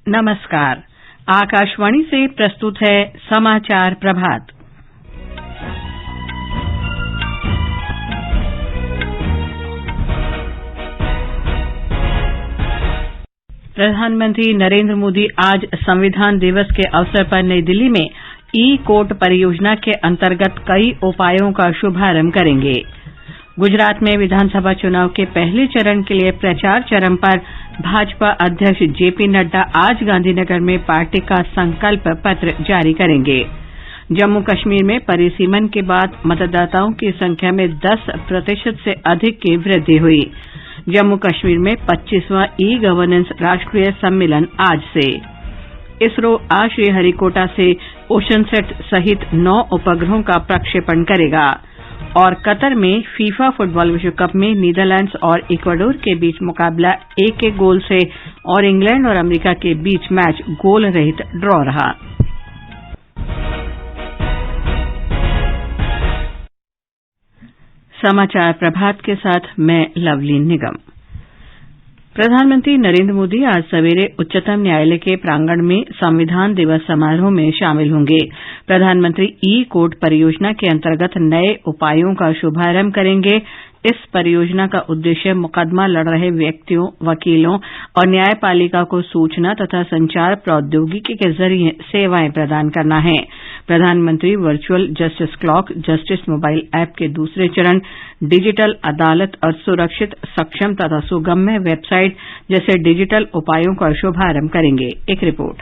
नमस्कार। आकाशवाणी से प्रस्तुत है समाचार प्रभात। प्रधानमंत्री नरेंद्र मोदी आज संविधान दिवस के अवसर पर नई दिल्ली में ई-कोर्ट परियोजना के अंतर्गत कई उपायों का शुभारंभ करेंगे। गुजरात में विधानसभा चुनाव के पहले चरण के लिए प्रचार चरम पर। भाजपा अध्यक्ष जेपी नड्डा आज गांधीनगर में पार्टी का संकल्प पत्र जारी करेंगे। जम्मू कश्मीर में परिसीमन के बाद मतदाताओं की संख्या में 10% से अधिक की वृद्धि हुई। जम्मू कश्मीर में 25वां ई गवर्नेंस राष्ट्रीय सम्मेलन आज से। इसरो आज श्रीहरिकोटा से ओशनसेट सहित 9 उपग्रहों का प्रक्षेपण करेगा। और कतर में फीफा फुटबॉल विश्व कप में नीदरलैंड्स और इक्वाडोर के बीच मुकाबला 1-1 गोल से और इंग्लैंड और अमेरिका के बीच मैच गोल रहित ड्रॉ रहा। समाचार प्रभात के साथ मैं लवलीन निगम। प्रधानमंत्री नरेंद्र मोदी आज सवेरे उच्चतम न्यायालय के प्रांगण में संविधान दिवस समारोह में शामिल होंगे। प्रधानमंत्री ई-कोर्ट परियोजना के अंतर्गत नए उपायों का शुभारंभ करेंगे। इस परियोजना का उद्देश्य मुकदमा लड़ रहे व्यक्तियों, वकीलों और न्यायपालिका को सूचना तथा संचार प्रौद्योगिकी के जरिए सेवाएं प्रदान करना है। प्रधानमंत्री virtual justice clock, justice mobile app के दूसरे चरण, डिजिटल अदालत और सुरक्षित, सक्षम तथा सुगम्य वेबसाइट जैसे डिजिटल उपायों का शुभारंभ करेंगे। एक रिपोर्ट।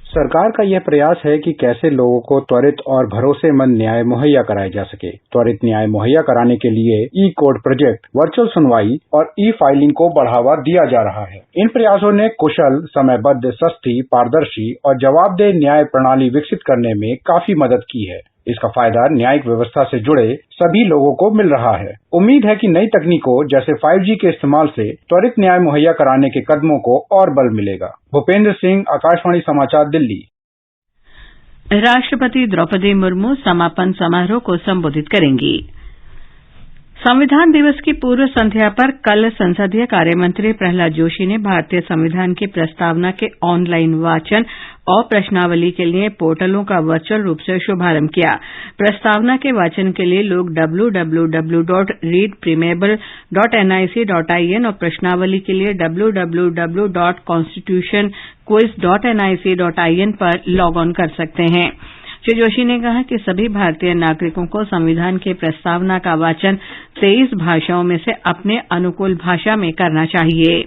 सरकार का यह प्रयास है कि कैसे लोगों को त्वरित और भरोसेमंद न्याय मुहैया कराया जा सके। त्वरित न्याय मुहैया कराने के लिए ई-कोर्ट प्रोजेक्ट, वर्चुअल सुनवाई और ई-फाइलिंग को बढ़ावा दिया जा रहा है। इन प्रयासों ने कुशल, समयबद्ध, सस्ती, पारदर्शी और जवाबदेह न्याय प्रणाली विकसित करने में काफी मदद की है। इसका फायदा न्यायिक व्यवस्था से जुड़े सभी लोगों को मिल रहा है। उम्मीद है कि नई तकनीकों जैसे 5G के इस्तेमाल से त्वरित न्याय मुहैया कराने के कदमों को और बल मिलेगा। भूपेंद्र सिंह, आकाशवाणी समाचार, दिल्ली। राष्ट्रपति द्रौपदी मुर्मू समापन समारोह को संबोधित करेंगी। संविधान दिवस की पूर्व संध्या पर कल संसदीय कार्यमंत्री प्रहलाद जोशी ने भारतीय संविधान की प्रस्तावना के ऑनलाइन वाचन और प्रश्नावली के लिए पोर्टलों का वर्चुअल रूप से शुभारंभ किया। प्रस्तावना के वाचन के लिए लोग www.readpreamble.nic.in और प्रश्नावली के लिए www.constitutionquiz.nic.in पर लॉग ऑन कर सकते हैं। श्री जोशी ने कहा कि सभी भारतीय नागरिकों को संविधान की प्रस्तावना का वाचन 23 भाषाओं में से अपने अनुकूल भाषा में करना चाहिए।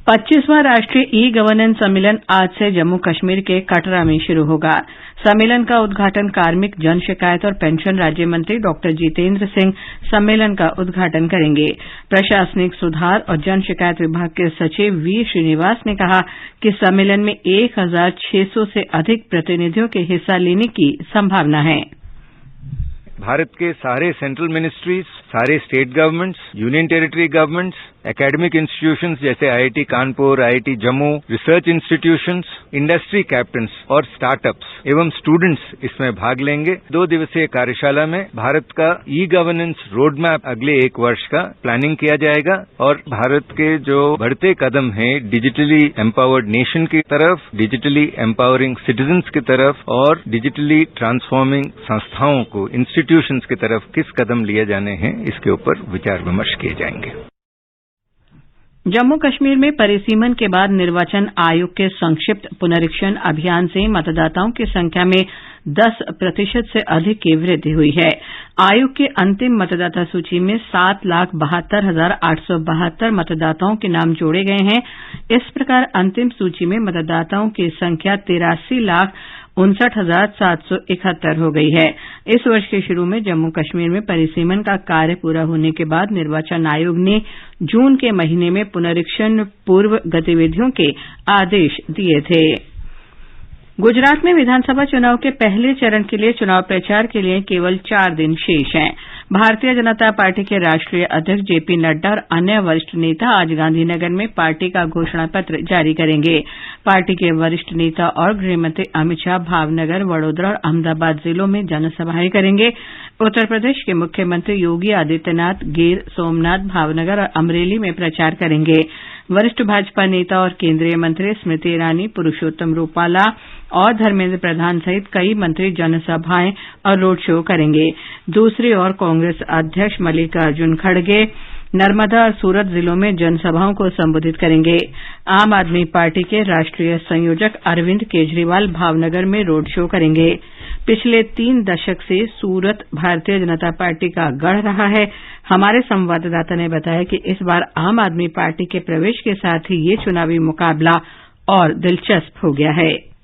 25वां राष्ट्रीय ई गवर्नेंस सम्मेलन आज से जम्मू कश्मीर के कटरा में शुरू होगा। सम्मेलन का उद्घाटन कार्मिक, जन शिकायत और पेंशन राज्य मंत्री डॉक्टर जितेंद्र सिंह सम्मेलन का उद्घाटन करेंगे। प्रशासनिक सुधार और जन शिकायत विभाग के सचिव वी श्रीनिवास ने कहा कि सम्मेलन में 1600 से अधिक प्रतिनिधियों के हिस्सा लेने की संभावना है। भारत के सारे सेंट्रल मिनिस्ट्रीज, सारे state governments, union territory governments, academic institutions जैसे IIT Kanpur, IIT Jammu, research institutions, industry captains और स्टार्टअप्स एवं स्टूडेंट्स इसमें भाग लेंगे। 2 दिवसीय कार्यशाला में भारत का ई गवर्नेंस रोड मैप अगले 1 वर्ष का प्लानिंग किया जाएगा और भारत के जो बढ़ते कदम हैं डिजिटली एम्पावर्ड नेशन की तरफ, डिजिटली एम्पावरिंग सिटीजन्स की तरफ और डिजिटली ट्रांसफॉर्मिंग संस्थाओं को, इंस्टीट्यूशंस की तरफ किस कदम लिए जाने हैं इसके ऊपर विचार विमर्श किए जाएंगे। जम्मू कश्मीर में परिसीमन के बाद निर्वाचन आयोग के संक्षिप्त पुनरीक्षण अभियान से मतदाताओं की संख्या में 10% से अधिक की वृद्धि हुई है। आयोग की अंतिम मतदाता सूची में 7,72,872 मतदाताओं के नाम जोड़े गए हैं। इस प्रकार अंतिम सूची में मतदाताओं की संख्या 83,59,771 हो गई है। इस वर्ष के शुरू में जम्मू कश्मीर में परिसीमन का कार्य पूरा होने के बाद निर्वाचन आयोग ने जून के महीने में पुनरीक्षण पूर्व गतिविधियों के आदेश दिए थे। गुजरात में विधानसभा चुनाव के पहले चरण के लिए चुनाव प्रचार के लिए केवल 4 दिन शेष हैं। भारतीय जनता पार्टी के राष्ट्रीय अध्यक्ष जेपी नड्डा और अन्य वरिष्ठ नेता आज गांधीनगर में पार्टी का घोषणा पत्र जारी करेंगे। पार्टी के वरिष्ठ नेता और गृहमंत्री अमित शाह भावनगर, वडोदरा और अहमदाबाद जिलों में जनसभाएं करेंगे। उत्तर प्रदेश के मुख्यमंत्री योगी आदित्यनाथ गिर, सोमनाथ, भावनगर और अमरेली में प्रचार करेंगे। वरिष्ठ भाजपा नेता और केंद्रीय मंत्री स्मृति ईरानी, पुरुषोत्तम रूपाला और धर्मेंद्र प्रधान सहित कई मंत्री जनसभाएं और रोड शो करेंगे। दूसरी ओर कांग्रेस अध्यक्ष मल्लिकार्जुन खड़गे नर्मदा और सूरत जिलों में जनसभाओं को संबोधित करेंगे। आम आदमी पार्टी के राष्ट्रीय संयोजक अरविंद केजरीवाल भावनगर में रोड शो करेंगे। पिछले 3 दशक से सूरत भारतीय जनता पार्टी का गढ़ रहा है। हमारे संवाददाता ने बताया कि इस बार आम आदमी पार्टी के प्रवेश के साथ ही ये चुनावी मुकाबला और दिलचस्प हो गया है।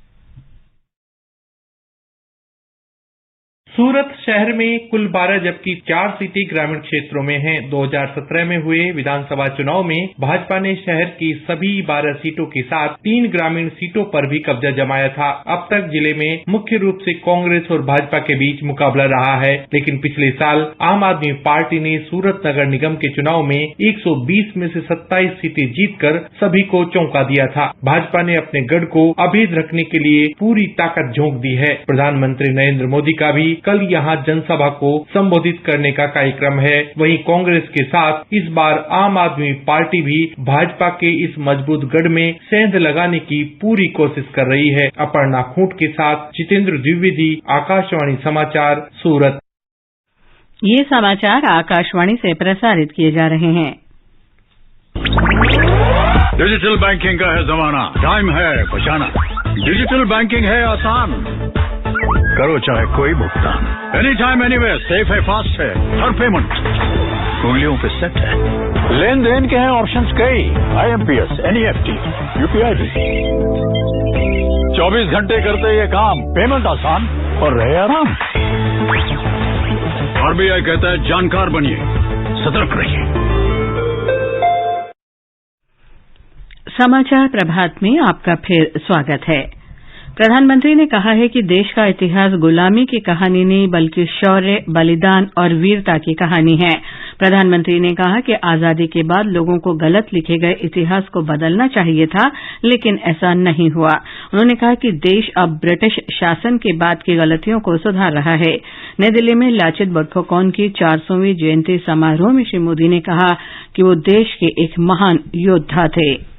सूरत शहर में कुल 12 जबकि 4 सीटें ग्रामीण क्षेत्रों में हैं। 2017 में हुए विधानसभा चुनाव में भाजपा ने शहर की सभी 12 सीटों के साथ 3 ग्रामीण सीटों पर भी कब्जा जमाया था। अब तक जिले में मुख्य रूप से कांग्रेस और भाजपा के बीच मुकाबला रहा है, लेकिन पिछले साल आम आदमी पार्टी ने सूरत नगर निगम के चुनाव में 120 में से 27 सीटें जीतकर सभी को चौंका दिया था। भाजपा ने अपने गढ़ को अभेद रखने के लिए पूरी ताकत झोंक दी है। प्रधानमंत्री नरेंद्र मोदी का भी कल यहां जनसभा को संबोधित करने का कार्यक्रम है। वहीं कांग्रेस के साथ इस बार आम आदमी पार्टी भी भाजपा के इस मजबूत गढ़ में सेंध लगाने की पूरी कोशिश कर रही है। अपर्णा खूंट के साथ जितेंद्र द्विवेदी, आकाशवाणी समाचार, सूरत। ये समाचार आकाशवाणी से प्रसारित किए जा रहे हैं। डिजिटल बैंकिंग का है जमाना, टाइम है बचाना। डिजिटल बैंकिंग है आसान, करो चाहे कोई भुगतान, एनी टाइम एनीवेयर, सेफ है, फास्ट है, हर पेमेंट उंगलियों पे सेट है। लेन देन के हैं ऑप्शंस कई, IMPS, NEFT, UPI भी। 24 घंटे करते ये काम, पेमेंट आसान और रहे आराम। RBI कहता है जानकार बनिए, सतर्क रहिए। समाचार प्रभात में आपका फिर स्वागत है। प्रधानमंत्री ने कहा है कि देश का इतिहास गुलामी की कहानी नहीं बल्कि शौर्य, बलिदान और वीरता की कहानी है। प्रधानमंत्री ने कहा कि आजादी के बाद लोगों को गलत लिखे गए इतिहास को बदलना चाहिए था, लेकिन ऐसा नहीं हुआ। उन्होंने कहा कि देश अब ब्रिटिश शासन के बाद की गलतियों को सुधार रहा है। नई दिल्ली में लाचित बोरफुकन की 400वीं जयंती समारोह में श्री मोदी ने कहा कि वो देश के एक महान योद्धा थे।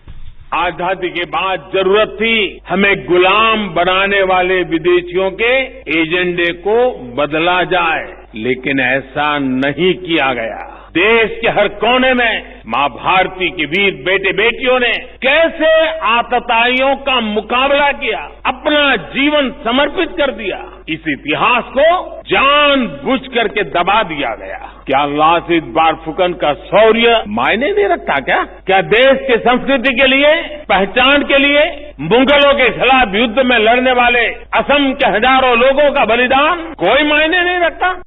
आजादी के बाद जरूरत थी हमें गुलाम बनाने वाले विदेशियों के एजेंडे को बदला जाए, लेकिन ऐसा नहीं किया गया। देश के हर कोने में मां भारती के वीर बेटे बेटियों ने कैसे आतताइयों का मुकाबला किया, अपना जीवन समर्पित कर दिया। इस इतिहास को जानबूझ करके दबा दिया गया। क्या लाचित बोरफुकन का शौर्य मायने नहीं रखता क्या देश के संस्कृति के लिए, पहचान के लिए मुगलों के खिलाफ युद्ध में लड़ने वाले असम के हजारों लोगों का बलिदान कोई मायने नहीं रखता?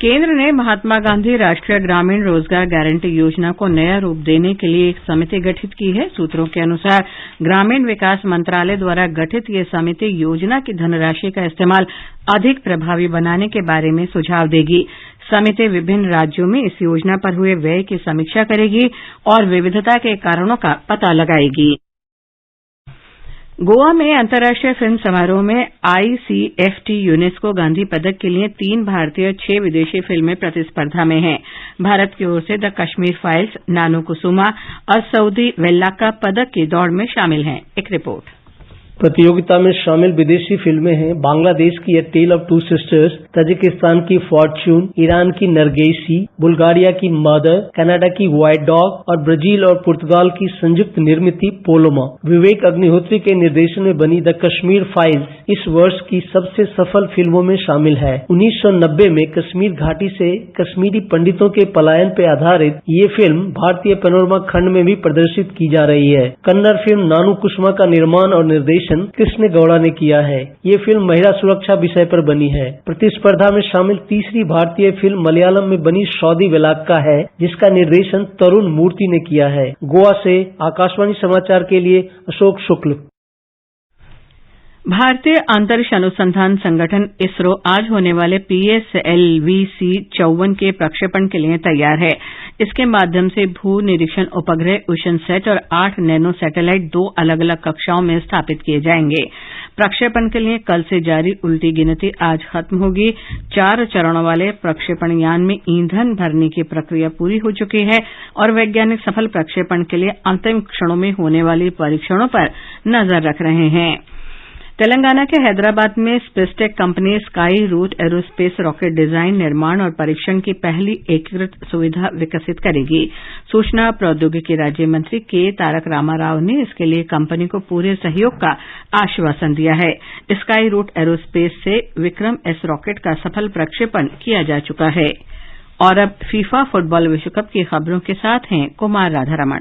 केंद्र ने महात्मा गांधी राष्ट्रीय ग्रामीण रोजगार गारंटी योजना को नया रूप देने के लिए एक समिति गठित की है। सूत्रों के अनुसार ग्रामीण विकास मंत्रालय द्वारा गठित ये समिति योजना की धनराशि का इस्तेमाल अधिक प्रभावी बनाने के बारे में सुझाव देगी। समिति विभिन्न राज्यों में इस योजना पर हुए व्यय की समीक्षा करेगी और विविधता के कारणों का पता लगाएगी। गोवा में अंतर्राष्ट्रीय फिल्म समारोह में ICFT यूनेस्को गांधी पदक के लिए 3 भारतीय 6 विदेशी फिल्में प्रतिस्पर्धा में हैं। भारत की ओर से द कश्मीर फाइल्स, नानू कुसुमा और सऊदी वेल्लाका पदक की दौड़ में शामिल हैं। एक रिपोर्ट। प्रतियोगिता में शामिल विदेशी फिल्में हैं बांग्लादेश की a tale of two sisters, Tajikistan की फॉर्च्यून, ईरान की नरगेसी, बुल्गारिया की मदर, कनाडा की व्हाइट डॉग और ब्राजील और पुर्तगाल की संयुक्त निर्मित पोलोमा। विवेक अग्निहोत्री के निर्देशन में बनी द कश्मीर फाइल्स इस वर्ष की सबसे सफल फिल्मों में शामिल है। 1990 में कश्मीर घाटी से कश्मीरी पंडितों के पलायन पर आधारित ये फिल्म भारतीय पैनोरमा खंड में भी प्रदर्शित की जा रही है। कन्नड़ फिल्म नानू कुसुमा का निर्माण और निर्देशन कृष्ण गौड़ा ने किया है। ये फिल्म महिला सुरक्षा विषय पर बनी है। प्रतिस्पर्धा में शामिल तीसरी भारतीय फिल्म मलयालम में बनी सऊदी वेलाक्का है, जिसका निर्देशन तरुण मूर्ति ने किया है। गोवा से आकाशवाणी समाचार के लिए अशोक शुक्ल। भारतीय अंतरिक्ष अनुसंधान संगठन इसरो आज होने वाले PSLV-C-54 के प्रक्षेपण के लिए तैयार है। इसके माध्यम से भू निरीक्षण उपग्रह उशनसैट और 8 नैनो सैटेलाइट 2 अलग अलग कक्षाओं में स्थापित किए जाएंगे। प्रक्षेपण के लिए कल से जारी उल्टी गिनती आज खत्म होगी। 4 चरणों वाले प्रक्षेपण यान में ईंधन भरने की प्रक्रिया पूरी हो चुकी है और वैज्ञानिक सफल प्रक्षेपण के लिए अंतिम क्षणों में होने वाली परीक्षणों पर नजर रख रहे हैं। तेलंगाना के हैदराबाद में spacetech company Skyroot Aerospace rocket design, निर्माण और परीक्षण की पहली एकीकृत सुविधा विकसित करेगी। सूचना प्रौद्योगिकी राज्य मंत्री के तारक रामाराव ने इसके लिए कंपनी को पूरे सहयोग का आश्वासन दिया है। स्काई रूट एरोस्पेस से विक्रम एस रॉकेट का सफल प्रक्षेपण किया जा चुका है। और अब फीफा फुटबॉल विश्व कप की खबरों के साथ हैं कुमार राधारमण।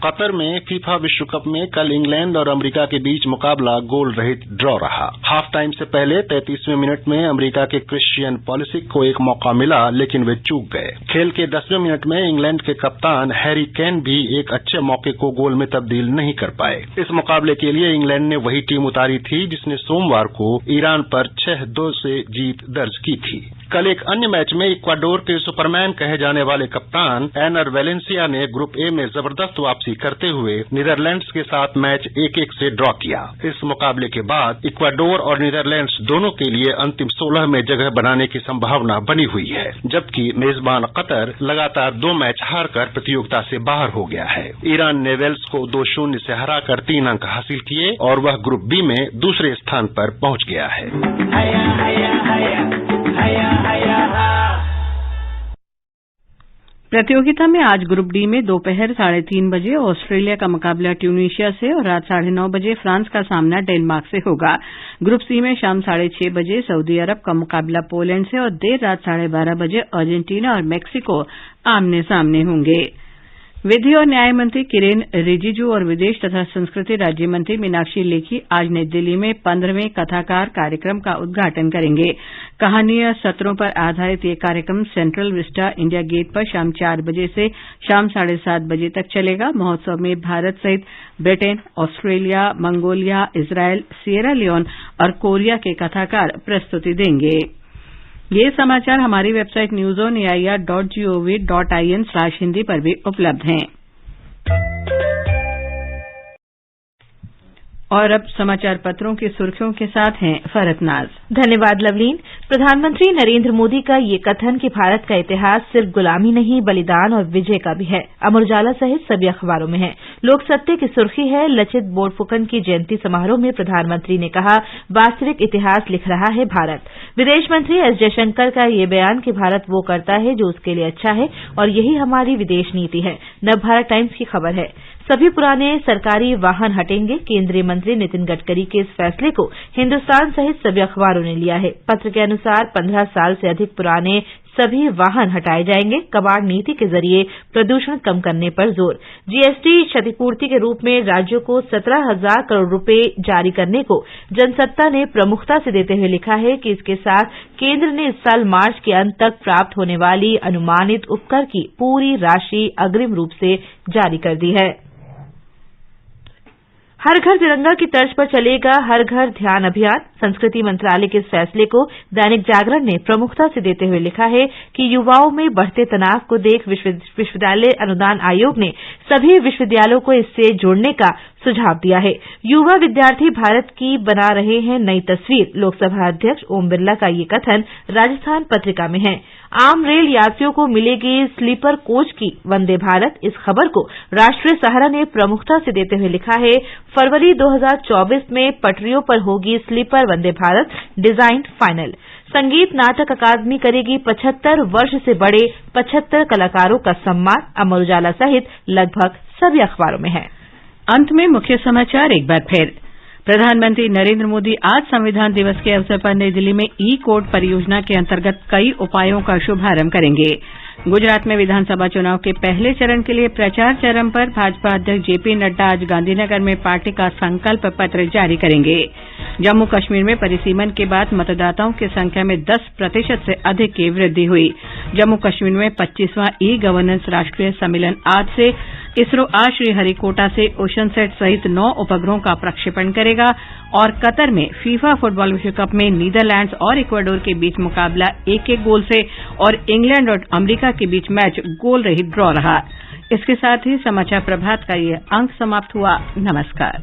कतर में फीफा विश्व कप में कल इंग्लैंड और अमेरिका के बीच मुकाबला गोल रहित ड्रॉ रहा। हाफ टाइम से पहले 33वें मिनट में अमेरिका के क्रिश्चियन पॉलिसिक को एक मौका मिला, लेकिन वे चूक गए। खेल के 10वें मिनट में इंग्लैंड के कप्तान हैरी केन भी एक अच्छे मौके को गोल में तब्दील नहीं कर पाए। इस मुकाबले के लिए इंग्लैंड ने वही टीम उतारी थी जिसने सोमवार को ईरान पर 6-2 से जीत दर्ज की थी। कल एक अन्य मैच में इक्वाडोर के सुपरमैन कहे जाने वाले कप्तान एनर वेलेंसिया ने ग्रुप ए में जबरदस्त वापसी करते हुए नीदरलैंड्स के साथ मैच 1-1 से ड्रॉ किया। इस मुकाबले के बाद इक्वाडोर और नीदरलैंड्स दोनों के लिए अंतिम 16 में जगह बनाने की संभावना बनी हुई है, जबकि मेजबान कतर लगातार 2 मैच हारकर प्रतियोगिता से बाहर हो गया है। ईरान ने वेल्स को 2-0 से हराकर 3 अंक हासिल किए और वह ग्रुप बी में दूसरे स्थान पर पहुंच गया है। प्रतियोगिता में आज ग्रुप डी में दोपहर 3:30 बजे ऑस्ट्रेलिया का मुकाबला ट्यूनीशिया से और रात 9:30 बजे फ्रांस का सामना डेनमार्क से होगा। ग्रुप सी में शाम 6:30 बजे सऊदी अरब का मुकाबला पोलैंड से और देर रात 12:30 बजे अर्जेंटीना और मैक्सिको आमने सामने होंगे। विधि और न्याय मंत्री किरेन रिजिजू और विदेश तथा संस्कृति राज्य मंत्री मीनाक्षी लेखी आज नई दिल्ली में 15वें कथाकार कार्यक्रम का उद्घाटन करेंगे। कहानियां सत्रों पर आधारित ये कार्यक्रम सेंट्रल विस्टा इंडिया गेट पर शाम 4 बजे से शाम 7:30 बजे तक चलेगा। महोत्सव में भारत सहित Britain, Australia, Mongolia, Israel, Sierra Leone और कोरिया के कथाकार प्रस्तुति देंगे। ये समाचार हमारी वेबसाइट newsonair.gov.in/हिंदी पर भी उपलब्ध हैं। और अब समाचार पत्रों की सुर्खियों के साथ हैं फरहत। धन्यवाद लवलीन। प्रधानमंत्री नरेंद्र मोदी का ये कथन कि भारत का इतिहास सिर्फ गुलामी नहीं बलिदान और विजय का भी है, अमर उजाला सहित सभी अखबारों में है। लोक सत्य की सुर्खी है, लचित बोरफुकन की जयंती समारोह में प्रधानमंत्री ने कहा, वास्तविक इतिहास लिख रहा है भारत। विदेश मंत्री एस जयशंकर का ये बयान कि भारत वो करता है जो उसके लिए अच्छा है और यही हमारी विदेश नीति है। नवभारत टाइम्स की खबर है। सभी पुराने सरकारी वाहन हटेंगे, केंद्रीय मंत्री नितिन गडकरी के इस फैसले को हिन्दुस्तान सहित सभी अखबारों ने लिया है। पत्र के अनुसार 15 साल से अधिक पुराने सभी वाहन हटाए जाएंगे। कबाड़ नीति के जरिए प्रदूषण कम करने पर जोर। जीएसटी क्षतिपूर्ति के रूप में राज्यों को 17,000 करोड़ रुपए जारी करने को जनसत्ता ने प्रमुखता से देते हुए लिखा है कि इसके साथ केंद्र ने इस साल मार्च के अंत तक प्राप्त होने वाली अनुमानित उपकर की पूरी राशि अग्रिम रूप से जारी कर दी है। हर घर तिरंगा की तर्ज पर चलेगा हर घर ध्यान अभियान। संस्कृति मंत्रालय के इस फैसले को दैनिक जागरण ने प्रमुखता से देते हुए लिखा है कि युवाओं में बढ़ते तनाव को देख विश्वविद्यालय अनुदान आयोग ने सभी विश्वविद्यालयों को इससे जोड़ने का सुझाव दिया है। युवा विद्यार्थी भारत की बना रहे हैं नई तस्वीर। लोकसभा अध्यक्ष ओम बिरला का ये कथन राजस्थान पत्रिका में है। आम रेल यात्रियों को मिलेगी स्लीपर कोच की वंदे भारत। इस खबर को राष्ट्रीय सहारा ने प्रमुखता से देते हुए लिखा है, फरवरी 2024 में पटरियों पर होगी sleeper Vande Bharat, design final. संगीत नाटक अकादमी करेगी 75 वर्ष से बड़े 75 कलाकारों का सम्मान। अमर उजाला सहित लगभग सभी अखबारों में है। अंत में मुख्य समाचार एक बार फिर। प्रधानमंत्री नरेंद्र मोदी आज संविधान दिवस के अवसर पर नई दिल्ली में ई-कोर्ट परियोजना के अंतर्गत कई उपायों का शुभारंभ करेंगे। गुजरात में विधानसभा चुनाव के पहले चरण के लिए प्रचार चरम पर। भाजपा अध्यक्ष जेपी नड्डा आज गांधीनगर में पार्टी का संकल्प पत्र जारी करेंगे। जम्मू कश्मीर में परिसीमन के बाद मतदाताओं की संख्या में 10% से अधिक की वृद्धि हुई। जम्मू कश्मीर में 25वां ई गवर्नेंस राष्ट्रीय सम्मेलन आज से। इसरो आज श्रीहरिकोटा से ओशनसेट सहित 9 उपग्रहों का प्रक्षेपण करेगा। और कतर में फीफा फुटबॉल विश्व कप में नीदरलैंड्स और इक्वाडोर के बीच मुकाबला 1-1 गोल से और इंग्लैंड और अमेरिका के बीच मैच गोल रहित ड्रॉ रहा। इसके साथ ही समाचार प्रभात का ये अंक समाप्त हुआ। नमस्कार।